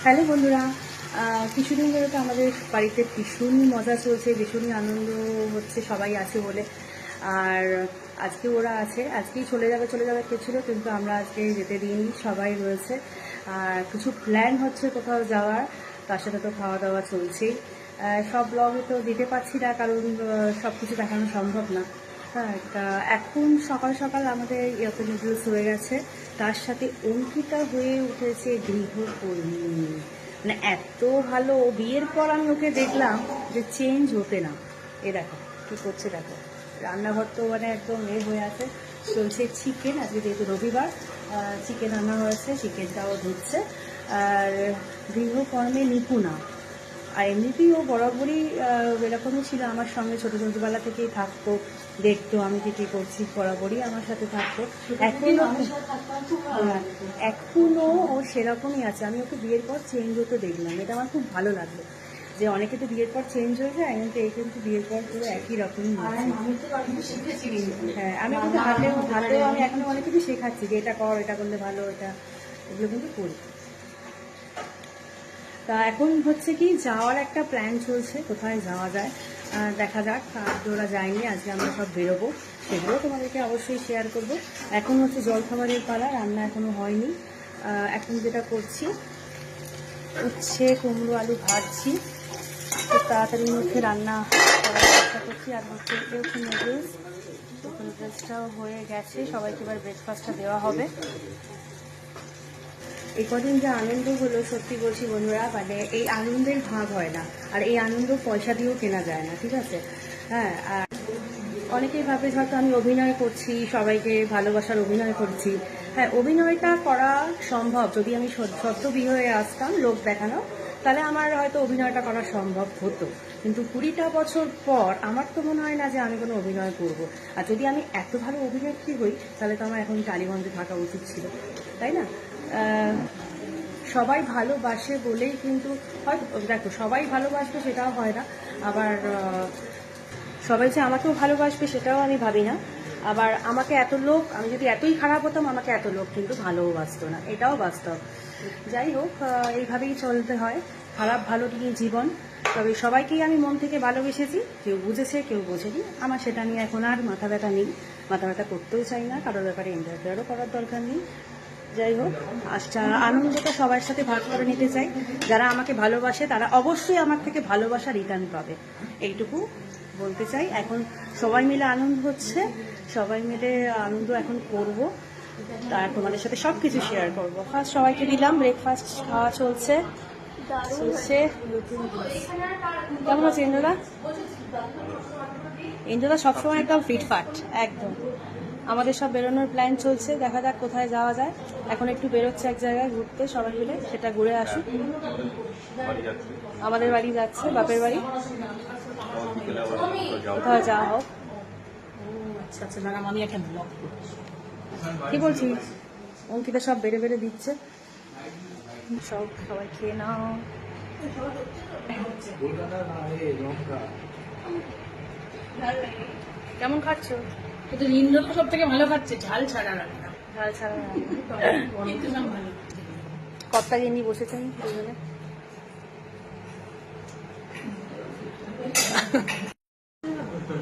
Hello বন্ধুরা, কিছুদিন ধরে তো আমাদের বাড়িতে ভীষণই মজা চলছে, ভীষণই আনন্দ হচ্ছে, সবাই আছে বলে। আর আজকে ওরা আছে, আজকেই চলে যাবে ছিল, কিন্তু আমরা আজকে যেতে দিইনি, সবাই রয়েছে। আর কিছু প্ল্যান হচ্ছে কোথাও যাওয়ার, তার সাথে তো খাওয়া দাওয়া চলছেই। সব ব্লগে তো দিতে পারছি না, কারণ সব কিছু দেখানো সম্ভব না। হ্যাঁ, তা এখন সকাল সকাল আমাদের ইয়াতে নুডলস হয়ে গেছে, তার সাথে অঙ্কিতা হয়ে উঠেছে গৃহকর্মী। মানে এত ভালো, বিয়ের পর আমি ওকে দেখলাম যে চেঞ্জ হতে না। এ দেখো কী করছে, দেখো রান্নাঘর তো মানে একদম হয়ে আছে। চলছে চিকেন, আজকে যেহেতু রবিবার চিকেন রান্না হয়েছে, চিকেনটাও ধুচ্ছে। আর গৃহকর্মে নিপুণা। আর এমনিতেই ও বরাবরই এরকমই ছিল, আমার সঙ্গে ছোটোবেলা থেকেই থাকতো, দেখতো আমি কী করছি, বরাবরই আমার সাথে থাকতো। এখনও ও সেরকমই আছে। আমি ওকে বিয়ের পর চেঞ্জ হতে দেখলাম, এটা আমার খুব ভালো লাগলো। যে অনেকে তো বিয়ের পর চেঞ্জ হয়ে যায়, কিন্তু এই কিন্তু বিয়ের পর পুরো একই রকমই হচ্ছে। হ্যাঁ, আমি কিন্তু হাতেও আমি এখনো অনেক কিছু শেখাচ্ছি, যে এটা কর, এটা করলে ভালো, এগুলো কিন্তু করি। তা এখন হচ্ছে কি, যাওয়ার একটা প্ল্যান চলছে, কোথায় যাওয়া যায় দেখা যাক। ওরা যায়নি, আজকে আমরা সব বেরোবো, সেগুলো তোমাদেরকে অবশ্যই শেয়ার করব। এখন হচ্ছে জলখাবারের পালা, রান্না এখনও হয়নি। এখন যেটা করছি, উচ্ছে কুমড়ো আলু ভাজছি, খুব তাড়াতাড়ির মধ্যে রান্না করার চেষ্টা করছি। আর হচ্ছে নুডলসটাও হয়ে গেছে, সবাইকে এবার ব্রেকফাস্টটা দেওয়া হবে। এই কদিন যে আনন্দ হলো, সত্যি বলছি বন্ধুরা, মানে এই আনন্দের ভাগ হয় না। আর এই আনন্দ পয়সা দিয়েও কেনা যায় না, ঠিক আছে? হ্যাঁ, আর অনেকেই ভাবে হয়তো আমি অভিনয় করছি, সবাইকে ভালোবাসার অভিনয় করছি। হ্যাঁ, অভিনয়টা করা সম্ভব। যদি আমি সদ্য বিয়ে হয়ে আসতাম লোক দেখানো, তাহলে আমার হয়তো অভিনয়টা করা সম্ভব হতো। কিন্তু 20টা বছর পর আমার তো মনে হয় না যে আমি কোনো অভিনয় করব। আর যদি আমি এত ভালো অভিনেত্রী হই, তাহলে তো আমার এখন টালিগঞ্জে থাকা উচিত ছিল, তাই না? সবাই ভালোবাসে বলেই কিন্তু হয়তো, দেখো সবাই ভালোবাসবে সেটাও হয় না, আবার সবাই যে আমাকেও ভালোবাসবে সেটাও আমি ভাবি না। আবার আমাকে এত লোক, আমি যদি এতই খারাপ হতাম, আমাকে এত লোক কিন্তু ভালোবাসতো না, এটাও বাস্তব। যাই হোক, এইভাবেই চলতে হয়, খারাপ ভালো নিয়ে জীবন। তবে সবাইকেই আমি মন থেকে ভালোবেসেছি, কেউ বুঝেছে কেউ বোঝেনি, আমার সেটা নিয়ে এখন আর মাথা ব্যথা নেই, মাথা ব্যথা করতেও চাই না, কারোর ব্যাপারে ইন্টারফেয়ারও করার দরকার নেই। যাই হোক, আনন্দটা সবার সাথে ভাগ করে নিতে চাই। যারা আমাকে ভালোবাসে তারা অবশ্যই আমার থেকে ভালোবাসা রিটার্ন পাবে, এইটুকু বলতে চাই। এখন সবাই মিলে আনন্দ হচ্ছে, সবাই মিলে আনন্দ এখন করব, তার তোমাদের সাথে সব কিছু শেয়ার করবো। ফার্স্ট সবাইকে দিলাম, ব্রেকফাস্ট খাওয়া চলছে। কেমন আছে ইন্দ্রদা? ইন্দ্রদা সবসময় একদম ফিটফাট, একদম। আমাদের সব বেরোনোর প্ল্যান চলছে, দেখা যাক কোথায় যাওয়া যায়। এখন একটু বেরোচ্ছে এক জায়গায় ঘুরতে সবাই মিলে, সেটা ঘুরে আসুক। আমাদের বাড়ি যাচ্ছে, বাপের বাড়ি, কোথাও যাওয়া হোক। আচ্ছা আচ্ছা, না আমি এখানে কি বলছি, অঙ্কিতা সব বেড়ে বেড়ে দিচ্ছে, সবাই খেয়ে নাও। কেমন খাচ্ছ? কিন্তু ইন্দ্র তো সব থেকে ভালো খাচ্ছে, ঝাল ছাড়া রান্না। ঝাল ছাড়া ভালো। কর্তা যিনি বসেছেন দুজনে,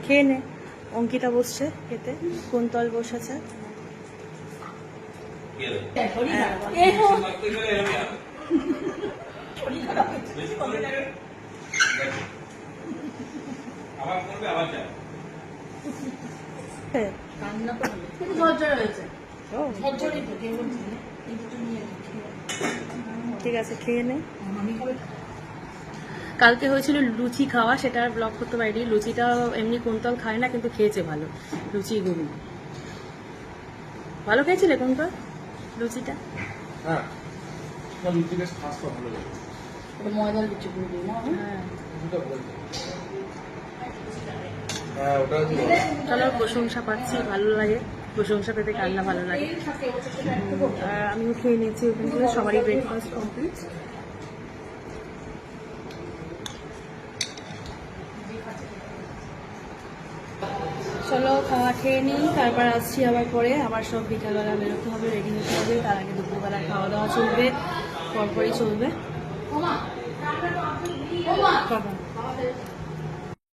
খেয়ে নে। অঙ্কিতা বসছে খেতে, কুন্তল বসেছে। ঠিক আছে, খেয়ে নে। কালকে হয়েছিল লুচি খাওয়া, সেটা আর ব্লগ করতে পারিনি। লুচিটা এমনি কুন্তল খায় না, কিন্তু খেয়েছে ভালো, লুচি ঘুগনি ভালো খেয়েছিলে কুন্তল লুচিটা? হ্যাঁ, লুচি বেশ খাস ভালো লাগে, ময়দার লুচি করে দিই না। হ্যাঁ, চলো, প্রশংসা পাচ্ছি, ভালো লাগে, প্রশংসা পেতে কান্না ভালো লাগে। আমিও খেয়ে নিচ্ছি ওখান থেকে, সবারই ব্রেকফাস্ট কমপ্লিট। চলো খাওয়া খেয়ে নিই, তারপর আসছি আবার পরে। আবার সব বিকালবেলা বেরোতে হবে, রেডি হতে হবে, তার আগে দুপুরবেলা খাওয়া দাওয়া চলবে, পরপরই চলবে। টাটা।